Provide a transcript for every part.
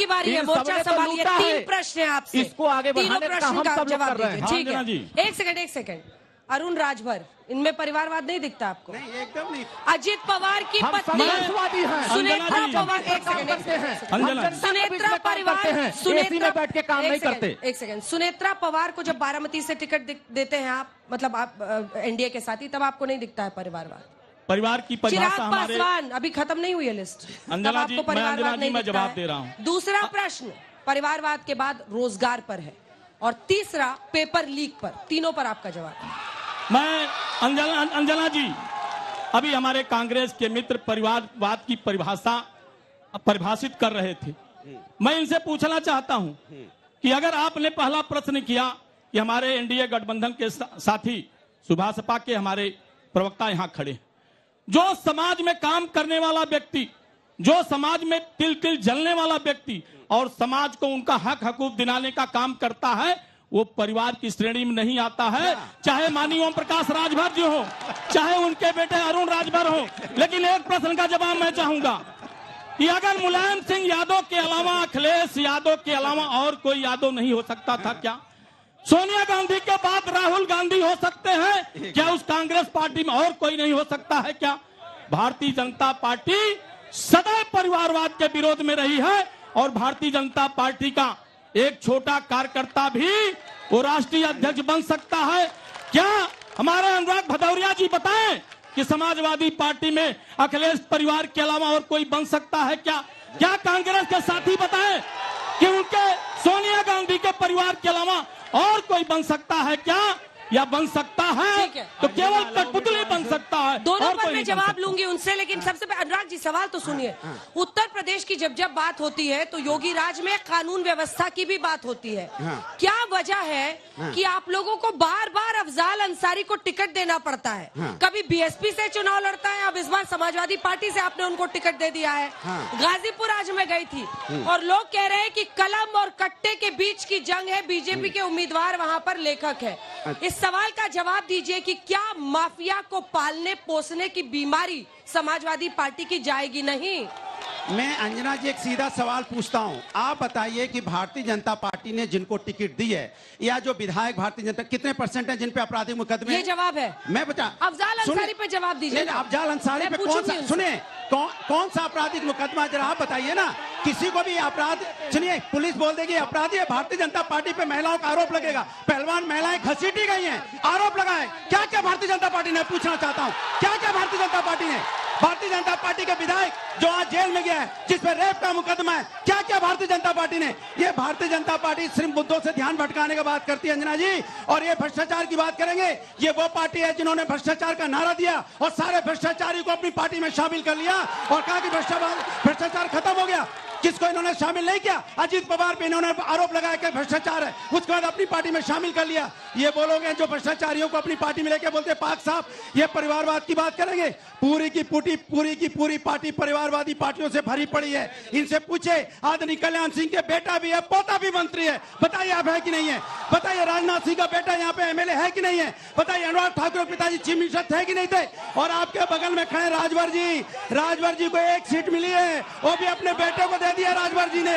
आपकी बारी है, मोर्चा संभालिए। 3 प्रश्न है आपसे, इसको आगे बढ़ाने का हम सब लोग कर रहे हैं। ठीक है, एक सेकंड। अरुण राजभर, इनमें परिवारवाद नहीं दिखता आपको? नहीं, एकदम नहीं। अजित पवार की पत्नी सुनेत्रा पवार, सुनेत्रा परिवार, सुनेत्रा बैठ के काम नहीं करते। एक सेकंड, सुनेत्रा पवार को जब बारामती से टिकट देते हैं आप, मतलब आप एनडीए के साथी, तब आपको नहीं दिखता है परिवारवाद? परिवार की परिभाषा चिराग पासवान, अभी खत्म नहीं हुई है लिस्ट, तब आपको परिवारवाद नहीं मैं दिखता जवाब है? दे रहा हूं। दूसरा प्रश्न परिवारवाद के बाद रोजगार पर है, और तीसरा पेपर लीक पर। तीनों पर आपका जवाब। मैं अंजना जी, अभी हमारे कांग्रेस के मित्र परिवारवाद की परिभाषा परिभाषित कर रहे थे। मैं इनसे पूछना चाहता हूं कि अगर आपने पहला प्रश्न किया कि हमारे एनडीए गठबंधन के साथी सुभाषपा के हमारे प्रवक्ता यहां खड़े, जो समाज में काम करने वाला व्यक्ति, जो समाज में तिल तिल जलने वाला व्यक्ति और समाज को उनका हक हकूक दिलाने का काम करता है, वो परिवार की श्रेणी में नहीं आता है। चाहे माननीय ओम प्रकाश राजभर जी हो, चाहे उनके बेटे अरुण राजभर हो। लेकिन एक प्रश्न का जवाब मैं चाहूंगा कि अगर मुलायम सिंह यादव के अलावा, अखिलेश यादव के अलावा और कोई यादव नहीं हो सकता था क्या? सोनिया गांधी के बाद राहुल गांधी हो सकते हैं क्या? उस कांग्रेस पार्टी में और कोई नहीं हो सकता है क्या? भारतीय जनता पार्टी सदैव परिवारवाद के विरोध में रही है, और भारतीय जनता पार्टी का एक छोटा कार्यकर्ता भी वो राष्ट्रीय अध्यक्ष बन सकता है क्या? हमारे अनुराग भदौरिया जी बताएं कि समाजवादी पार्टी में अखिलेश परिवार के अलावा और कोई बन सकता है क्या? क्या कांग्रेस के साथी बताएं कि उनके सोनिया गांधी के परिवार के अलावा और कोई बन सकता है क्या? या बन सकता है तो केवल कठपुतली बन सकता है। दोनों पर मैं जवाब लूंगी उनसे, लेकिन सबसे पहले अनुराग जी सवाल तो सुनिए। उत्तर प्रदेश की जब बात होती है तो योगी राज में कानून व्यवस्था की भी बात होती है। क्या वजह है कि आप लोगों को बार बार अफजाल अंसारी को टिकट देना पड़ता है? कभी बीएसपी से चुनाव लड़ता है, अब इस बार समाजवादी पार्टी से आपने उनको टिकट दे दिया है। गाजीपुर आज मैं गई थी और लोग कह रहे हैं कि कलम और कट्टे के बीच की जंग है, बीजेपी के उम्मीदवार वहां पर लेखक है। इस सवाल का जवाब दीजिए कि क्या माफिया को पालने पोसने की बीमारी समाजवादी पार्टी की जाएगी नहीं? मैं अंजना जी एक सीधा सवाल पूछता हूं, आप बताइए कि भारतीय जनता पार्टी ने जिनको टिकट दी है, या जो विधायक भारतीय जनता, कितने % है जिन पे आपराधिक मुकदमे? ये जवाब है। मैं बता, अफजाल अंसारी पे जवाब दीजिए। अफजाल अंसारी पे कौन सा, सुने, कौन सा आपराधिक मुकदमा जरा आप बताइए ना। किसी को भी अपराध, सुनिए, पुलिस बोल देगी अपराधी है, भारतीय जनता पार्टी पे महिलाओं का आरोप लगेगा, पहलवान महिलाएं घसीटी गई हैं, आरोप लगाए। क्या क्या भारतीय जनता पार्टी ने, पूछना चाहता हूं, क्या क्या भारतीय जनता पार्टी ने? भारतीय जनता पार्टी के विधायक जो आज जेल में गया है, जिस पर रेप का मुकदमा है, क्या क्या भारतीय जनता पार्टी ने? ये भारतीय जनता पार्टी सिर्फ मुद्दों से ध्यान भटकाने की बात करती है अंजना जी, और ये भ्रष्टाचार की बात करेंगे। ये वो पार्टी है जिन्होंने भ्रष्टाचार का नारा दिया और सारे भ्रष्टाचारी को अपनी पार्टी में शामिल कर लिया और कहा कि भ्रष्टाचार खत्म हो गया। किसको इन्होंने शामिल नहीं किया? अजीत पवार पे इन्होंने आरोप लगाया कि भ्रष्टाचार है, उसके बाद अपनी पार्टी में शामिल कर लिया। ये बोलोगे जो भ्रष्टाचारियों को अपनी पार्टी में लेके बोलते पाक साहब, ये परिवारवाद की बात करेंगे? पूरी की पूरी पार्टी परिवारवादी पार्टियों से भरी पड़ी है। इनसे पूछे, आदरणीय कल्याण सिंह के बेटा भी है, पोता भी मंत्री है, बताइए आप है कि नहीं है? बताइए राजनाथ सिंह का बेटा यहाँ पे एमएलए है कि नहीं है? बताइए अनुराग ठाकुर के पिताजी चीफ मिनिस्टर थे कि नहीं थे? और आपके बगल में खड़े राजभर जी को 1 सीट मिली है, वो भी अपने बेटे को दिया राजभर जी ने,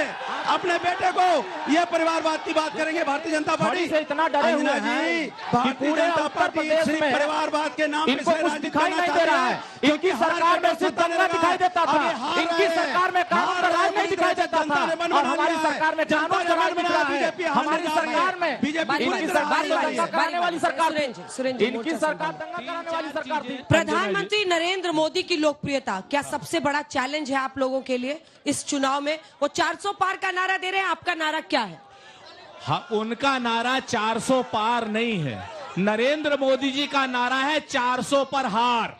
अपने बेटे को। ये परिवारवाद की बात करेंगे भारतीय जनता पार्टी से इतना डरे हुए हैं भारतीय जनता पार्टी सिर्फ परिवारवाद के नाम पे कुछ दिखाई नहीं दे रहा है। इनकी सरकार में सिर्फ दंगा दिखाई देता था, इनकी सरकार में कानून का राज नहीं दिखाई देता था, और हमारी सरकार में कानून का राज दिख रहा है। हमारी सरकार में इनकी सरकार दंगा कराने वाली सरकार थी, इनकी सरकार दंगा कराने वाली सरकार थी। प्रधानमंत्री नरेंद्र मोदी की लोकप्रियता क्या सबसे बड़ा चैलेंज है आप लोगों के लिए इस चुनाव में? वो 400 पार का नारा दे रहे हैं, आपका नारा क्या है? हाँ, उनका नारा 400 पार नहीं है, नरेंद्र मोदी जी का नारा है 400 पर हार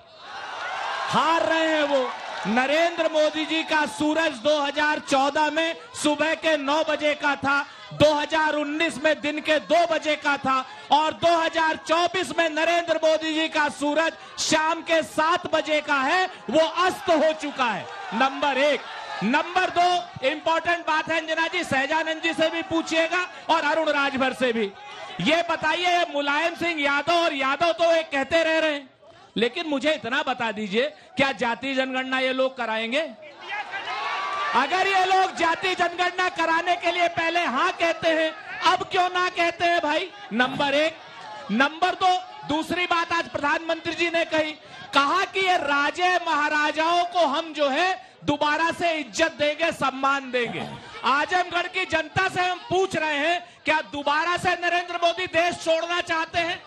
रहे हैं वो। नरेंद्र मोदी जी का सूरज 2014 में सुबह के 9 बजे का था, 2019 में दिन के 2 बजे का था, और 2024 में नरेंद्र मोदी जी का सूरज शाम के 7 बजे का है, वो अस्त हो चुका है। नंबर 1। नंबर 2, इंपॉर्टेंट बात है अंजना जी, सहजानंद जी से भी पूछिएगा और अरुण राजभर से भी। ये बताइए, मुलायम सिंह यादव और यादव तो एक कहते रह रहे हैं, लेकिन मुझे इतना बता दीजिए, क्या जातीय जनगणना ये लोग कराएंगे? अगर ये लोग जाति जनगणना कराने के लिए पहले हाँ कहते हैं, अब क्यों ना कहते हैं भाई? नंबर एक। नंबर दो, दूसरी बात आज प्रधानमंत्री जी ने कहा कि ये राजे महाराजाओं को हम जो है दोबारा से इज्जत देंगे, सम्मान देंगे। आजमगढ़ की जनता से हम पूछ रहे हैं, क्या दोबारा से नरेंद्र मोदी देश छोड़ना चाहते हैं?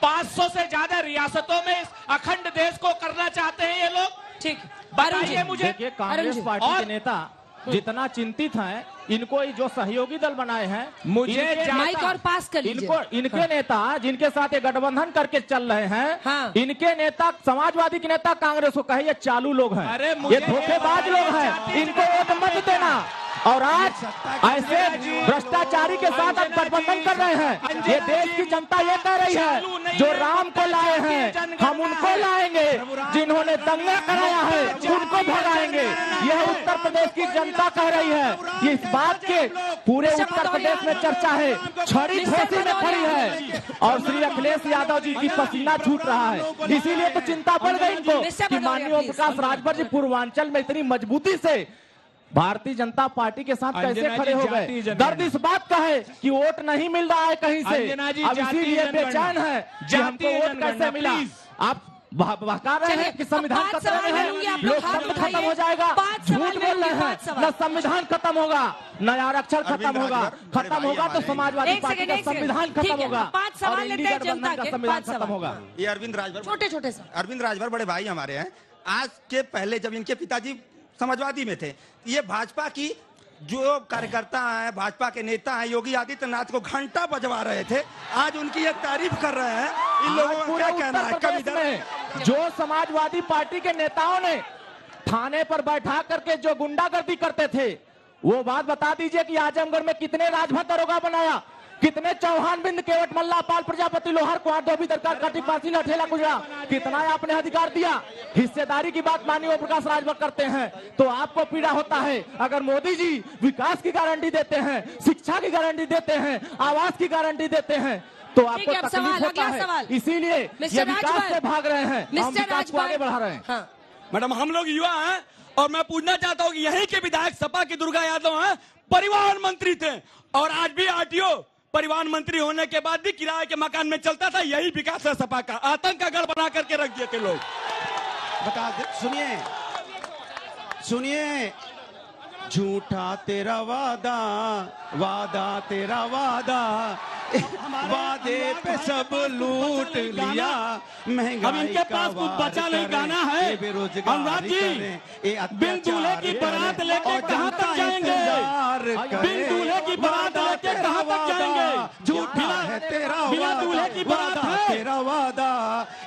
500 से ज्यादा रियासतों में इस अखंड देश को करना चाहते हैं ये लोग? ठीक, बताइए मुझे। देखिए, कांग्रेस पार्टी के नेता जितना चिंतित हैं, इनको जो सहयोगी दल बनाए हैं, मुझे माइक और पास कर लीजिए। इनके नेता जिनके साथ ये गठबंधन करके चल रहे हैं, हाँ। इनके नेता, समाजवादी के नेता कांग्रेस को कहे ये चालू लोग हैं, अरे ये धोखेबाज लोग हैं, इनको वोट मत देना। और आज ऐसे भ्रष्टाचारी के साथ आप गठबंधन कर रहे हैं। ये देश की जनता ये कह रही है, जो राम को लाए हैं हम उनको लाएंगे, जिन्होंने दंगा कराया है उनको भगाएंगे। यह उत्तर प्रदेश की जनता कह रही है। इस बात के पूरे उत्तर प्रदेश में चर्चा है, छड़ी ठोसी में खड़ी है। और श्री अखिलेश यादव जी की पसीना छूट रहा है, इसीलिए तो चिंता बढ़ गई इनको कि माननीय ओम प्रकाश राजभर जी पूर्वांचल में इतनी मजबूती से भारतीय जनता पार्टी के साथ कैसे खड़े हो गए। दर्द इस बात का है कि वोट नहीं मिल रहा है कहीं से, अब इसीलिए बेचैन है कि हमको वोट कैसे मिला। आप बहका रहे हैं कि संविधान खत्म है, लोकतंत्र खत्म हो जाएगा, झूठ बोल रहे हैं। न संविधान खत्म होगा, न आरक्षण खत्म होगा, खत्म होगा तो समाजवादी पार्टी का संविधान खत्म होगा, 5 सवाल लेते हैं जनता के, संविधान खत्म होगा। ये अरविंद राजभर, छोटे-छोटे से अरविंद राजभर बड़े भाई हमारे हैं। आज के पहले जब इनके पिताजी समाजवादी में थे, ये भाजपा की जो कार्यकर्ता हैं, भाजपा के नेता हैं, योगी आदित्यनाथ को घंटा बजवा रहे थे, आज उनकी ये तारीफ कर रहे हैं। इन लोगों का क्या कहना है? कभी में जो समाजवादी पार्टी के नेताओं ने थाने पर बैठा करके जो गुंडागर्दी करते थे, वो बात बता दीजिए कि आजमगढ़ में कितने राजभर दरोगा बनाया, कितने चौहान बिंद केवट मल्ला पाल प्रजापति लोहार कुआर धोबी दरकार काटी पासी लठेला गुजरा, कितना आपने अधिकार दिया। हिस्सेदारी की बात माननीय ओम प्रकाश राजभर करते हैं तो आपको पीड़ा होता है। अगर मोदी जी विकास की गारंटी देते हैं, शिक्षा की गारंटी देते हैं, आवास की गारंटी देते हैं तो आपको तकलीफ होता है। इसीलिए ये विकास से भाग रहे हैं, हम विकास को आगे बढ़ा रहे हैं। मैडम, हम लोग युवा हैं और मैं पूछना चाहता हूँ कि यहीं के विधायक सपा की दुर्गा यादव हैं, परिवहन मंत्री थे और आज भी आरटीओ परिवहन मंत्री होने के बाद भी किराए के मकान में चलता था। यही विकास है सपा का। आतंक का गढ़ बना करके रख दिए थे लोग। बता दे, सुनिए सुनिए, झूठा तेरा वादा, वादा तेरा वादा, वादे पे सब लूट लिया, महंगाई अब इनके पास कुछ बचा नहीं गाना है। अनुराग जी, बिन दूल्हे की बारात लेके कहाँ तक जाएंगे? बिन दूल्हे की बारात लेके कहाँ तक जाएंगे? झूठा है तेरा बिना दूल्हे की बारात है, तेरा वादा।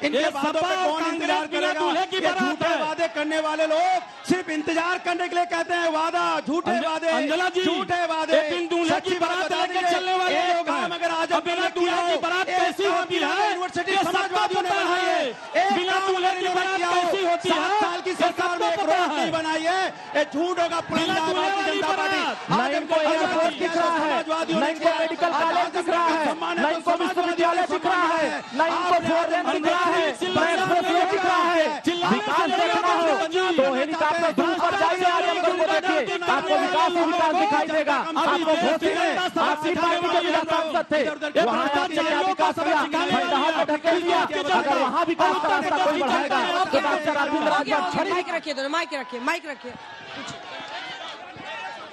इनके वादों पे कौन इंतजार करेगा? दूल्हे की बारात झूठे है। वादे करने वाले लोग सिर्फ इंतजार करने के लिए कहते हैं वादा, झूठे वादे, अंजना जी, झूठे वादे। बिन दूल्हे की बारात लेके चलने वाले लोग हैं। अगर आज बिना दूल्हे की बारात कैसी होती है? यूनिवर्सिटी समाजवादियों ने बनाई है। बिना दूल्हे की बारात कैसी होती है? 7 साल की सरकार में एक रोड नहीं बनाई है। ये झूठ होगा। भारतीय जनता पार्टी न इनको एयरपोर्ट दिख रहा है, न इनको मेडिकल कॉलेज दिख रहा है, न इनको विश्वविद्यालय दिख रहा है, न इनको 4 लेन दिख रहा है, न एक्सप्रेसवे दिख रहा है। विकास देखना हो तो हेलीकॉप्टर दूर पर जाइए, आजमगढ़ को देखिए, आपको विकास ही विकास दिखाई देगा। आपको घोसी में आपकी पार्टी के जिला सांसद थे, वहाँ आपने क्या विकास किया? खंडहर में ढकेल दिया। अगर वहाँ विकास का रास्ता कोई बढ़ाएगा तो डॉक्टर अरविंद राजभर छड़ी। माइक रखिए, दोनों माइक रखिए, माइक रखिए।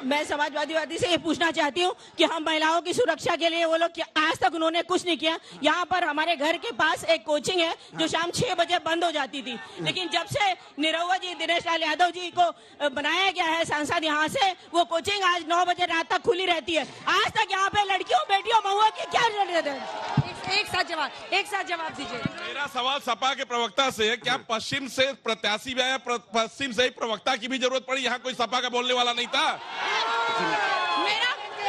मैं समाजवादी से ये पूछना चाहती हूँ कि हम महिलाओं की सुरक्षा के लिए वो लोग आज तक उन्होंने कुछ नहीं किया। यहाँ पर हमारे घर के पास एक कोचिंग है जो शाम 6 बजे बंद हो जाती थी, लेकिन जब से निरहुआ जी, दिनेश लाल यादव जी को बनाया गया है सांसद यहाँ से, वो कोचिंग आज 9 बजे रात तक खुली रहती है। आज तक यहाँ पे लड़कियों बेटियों महुआ की क्या जरूरत है? एक साथ जवाब दीजिए। मेरा सवाल सपा के प्रवक्ता से है, क्या पश्चिम से प्रत्याशी में आया, पश्चिम से ही प्रवक्ता की भी जरूरत पड़ी? यहाँ कोई सपा का बोलने वाला नहीं था।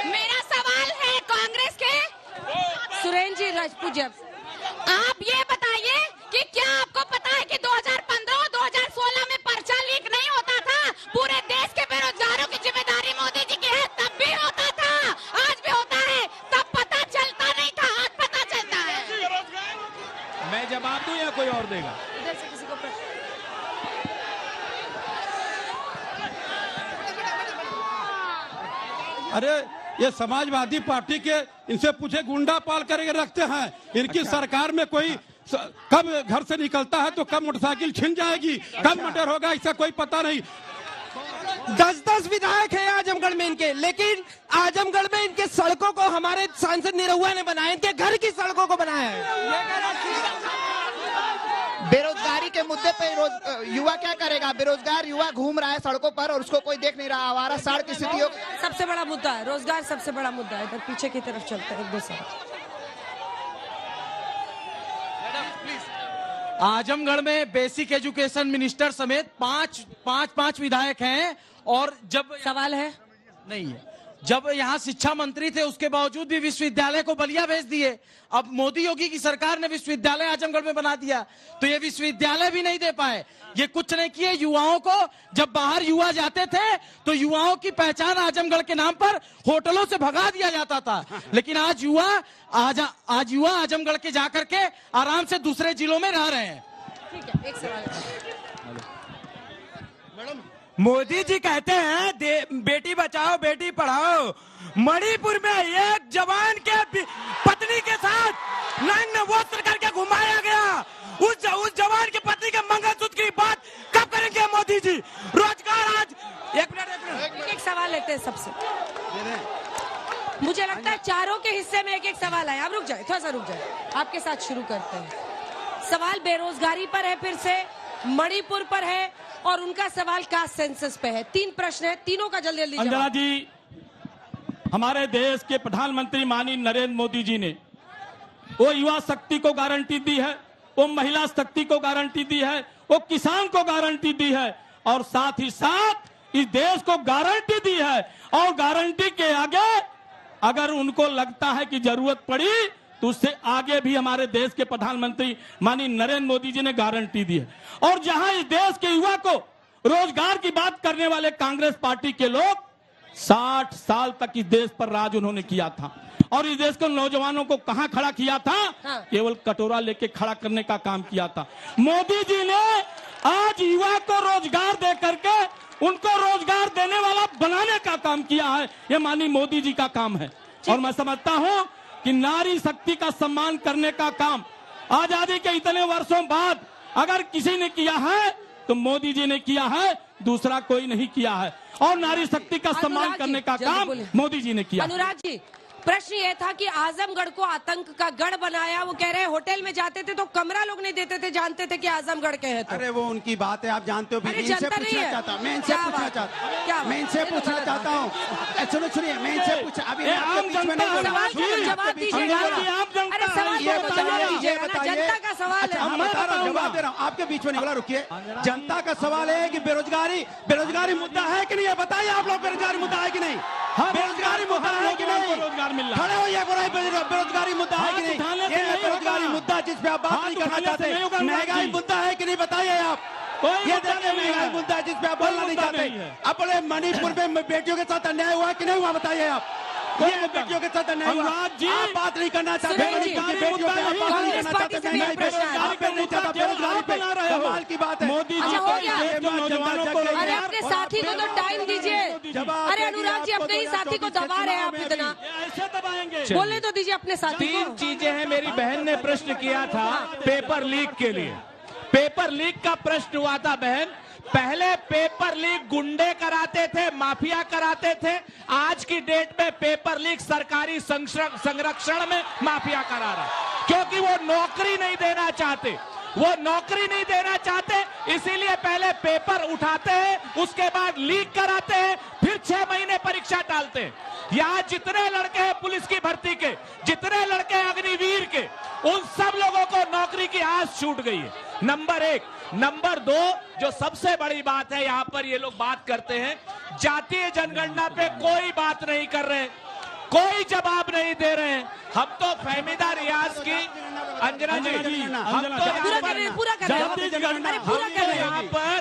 मेरा सवाल है कांग्रेस के सुरेंद्र जी राजपूत जी, आप ये बताइए कि क्या आपको पता है कि 2015 और 2016 में पर्चा लीक नहीं होता था? पूरे देश के बेरोजगारों की जिम्मेदारी मोदी जी की है, तब भी होता था, आज भी होता है। तब पता चलता नहीं था, आज पता चलता है। मैं जवाब दूं या कोई और देगा? इधर से किसी को अरे ये समाजवादी पार्टी के इनसे पूछे गुंडा पाल करके रखते हैं। इनकी सरकार में कोई कब घर से निकलता है तो कब मोटरसाइकिल छिन जाएगी, कब मर्डर होगा, इसका कोई पता नहीं। 10-10 विधायक है आजमगढ़ में इनके, लेकिन आजमगढ़ में इनके सड़कों को हमारे सांसद निरहुआ ने बनाया, इनके घर की सड़कों को बनाया है। बेरोजगारी के मुद्दे पे युवा क्या करेगा? बेरोजगार युवा घूम रहा है सड़कों पर और उसको कोई देख नहीं रहा। आवारा साड़ की स्थितियों सबसे बड़ा मुद्दा है रोजगार, सबसे बड़ा मुद्दा है। पीछे की तरफ चलते हैं एक दूसरे। आजमगढ़ में बेसिक एजुकेशन मिनिस्टर समेत पांच विधायक हैं और जब सवाल है नहीं है, जब यहाँ शिक्षा मंत्री थे उसके बावजूद भी विश्वविद्यालय को बलिया भेज दिए। अब मोदी योगी की सरकार ने विश्वविद्यालय आजमगढ़ में बना दिया तो ये विश्वविद्यालय भी नहीं दे पाए। ये कुछ नहीं किए। युवाओं को जब बाहर युवा जाते थे तो युवाओं की पहचान आजमगढ़ के नाम पर होटलों से भगा दिया जाता था, लेकिन आज युवा आजमगढ़ के जाकर के आराम से दूसरे जिलों में रह रहे हैं। ठीक है, एक सवाल मोदी जी कहते हैं बेटी बचाओ बेटी पढ़ाओ। मणिपुर में एक जवान के पत्नी के साथ नग्न वस्त्र करके घुमाया गया। उस जवान की पत्नी के मंगलसूत्र की बात कब करेंगे मोदी जी? रोजगार आज एक मिनट एक सवाल लेते हैं सबसे। मुझे लगता है चारों के हिस्से में एक एक सवाल है। आप रुक जाए, थोड़ा सा रुक जाए, आपके साथ शुरू करते हैं। सवाल बेरोजगारी पर है, फिर से मणिपुर पर है और उनका सवाल कास्ट सेंसस पे है। 3 प्रश्न है, तीनों का जल्दी जल्दी अंजना जी, हमारे देश के प्रधानमंत्री माननीय नरेंद्र मोदी जी ने वो युवा शक्ति को गारंटी दी है, वो महिला शक्ति को गारंटी दी है, वो किसान को गारंटी दी है और साथ ही साथ इस देश को गारंटी दी है। और गारंटी के आगे अगर उनको लगता है कि जरूरत पड़ी तो उससे आगे भी हमारे देश के प्रधानमंत्री माननीय नरेंद्र मोदी जी ने गारंटी दी है। और जहां इस देश के युवा को रोजगार की बात करने वाले कांग्रेस पार्टी के लोग 60 साल तक इस देश पर राज उन्होंने किया था और इस देश के नौजवानों को कहां खड़ा किया था? केवल कटोरा लेके खड़ा करने का काम किया था। मोदी जी ने आज युवा को रोजगार दे करके उनको रोजगार देने वाला बनाने का काम किया है। यह माननीय मोदी जी का काम है और मैं समझता हूं कि नारी शक्ति का सम्मान करने का काम आजादी के इतने वर्षों बाद अगर किसी ने किया है तो मोदी जी ने किया है, दूसरा कोई नहीं किया है। और नारी शक्ति का सम्मान करने का काम मोदी जी ने किया। अनुराग जी, प्रश्न ये था कि आजमगढ़ को आतंक का गढ़ बनाया। वो कह रहे हैं होटल में जाते थे तो कमरा लोग नहीं देते थे, जानते थे कि आजमगढ़ के हैं तो। अरे वो उनकी बात है, आप जानते हो। मैं इनसे पूछना चाहता हूँ, मैं इनसे पूछना चाहता हूँ। सुनिए, मैं इनसे पूछा अभी आपके बीच में नहीं बोला। जवाब दीजिए, जनता का सवाल है। हम बता रहा हूँ, जवाब दे रहा हूँ, आपके बीच में नहीं बोला। रुकिए, जनता का सवाल है कि बेरोजगारी मुद्दा है कि नहीं? ये बताइए आप लोग, बेरोजगारी मुद्दा है कि नहीं? बेरोजगारी मुद्दा है कि नहीं? रोजगार मिल रहा खड़े हो, ये बेरोजगारी मुद्दा है कि नहीं? ये बेरोजगारी मुद्दा जिस पे आप बात नहीं करना चाहते। महंगाई मुद्दा है कि नहीं? बताइए आप। ये देखिए, महंगाई मुद्दा है जिस पे आप बोलना नहीं चाहते। अपने मणिपुर में बेटियों के साथ अन्याय हुआ कि नहीं हुआ? बताइए आप। ये बेटियों के साथ अन्याय हुआ, आप बात नहीं करना चाहते। मणिपुर की बेटियों पे आप बात नहीं करना चाहते। महंगाई पे आप पे नहीं चाहता, बेरोजगारी पे कमाल की बात है। मोदी जी नौजवानों को, अरे अपने साथी को तो टाइम दीजिए। अरे अनुराग जी, अपने ही साथी को दबा रहे हैं आप इतना। ऐसे दबाएंगे, बोलने तो दीजिए अपने साथी को। 3 चीजें हैं। मेरी बहन ने प्रश्न किया था पेपर लीक के लिए। पेपर लीक का प्रश्न हुआ था बहन। पहले पेपर लीक गुंडे कराते थे, माफिया कराते थे। आज की डेट में पेपर लीक सरकारी संरक्षण में माफिया करा रहा है, क्योंकि वो नौकरी नहीं देना चाहते। वो नौकरी नहीं देना चाहते, इसीलिए पहले पेपर उठाते हैं, उसके बाद लीक कराते हैं, फिर 6 महीने परीक्षा टालते हैं। यहाँ जितने लड़के हैं पुलिस की भर्ती के, जितने लड़के हैं अग्निवीर के, उन सब लोगों को नौकरी की आस छूट गई है। नंबर 1। नंबर 2, जो सबसे बड़ी बात है, यहाँ पर ये लोग बात करते हैं जातीय जनगणना पे कोई बात नहीं कर रहे, कोई जवाब नहीं दे रहे हैं। हम तो फहमीदा रियाज की अंजना जी, हम तो पूरा कर रहे हैं, पूरा कर रहे हैं, अरे पूरा कर रहे हैं। यहाँ पर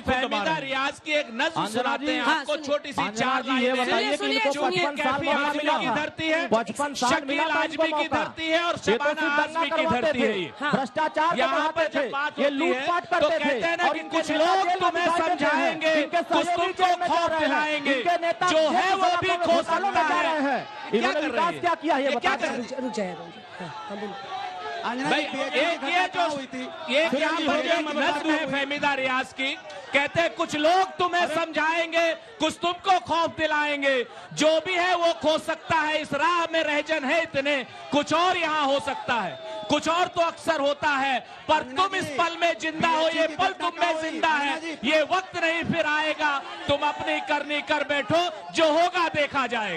फहमीदा रियाज की एक नज्म सुनाते हैं आपको, छोटी सी 4 लाइनें। चूंकि कैफी आजमी की धरती है, 55 साल शकील आजमी की धरती है और शबाना आजमी की धरती है। ये भ्रष्टाचार यहाँ पर जब बात होती है तो कहते हैं ना कि कुछ लोग तुम्हें समझाएंगे, कुछ तुमको खौफ दिलाएंगे, जो है वो भी खो सकता है। क्या कर रहे हैं? क्या किया ये क्या कर रहे हैं? रुक जाए बोलो। भाई ये क्या नज्म है फहमीदा रियाज की, कहते हैं कुछ लोग तुम्हें समझाएंगे, कुछ तुमको खौफ दिलाएंगे, जो भी है वो खो सकता है, इस राह में रहजन है इतने, कुछ और यहाँ हो सकता है, कुछ और तो अक्सर होता है, पर तुम इस पल में जिंदा हो, ये पल तुम में जिंदा है, ये वक्त नहीं फिर आएगा, तुम अपनी करनी कर बैठो, जो होगा देखा जाएगा।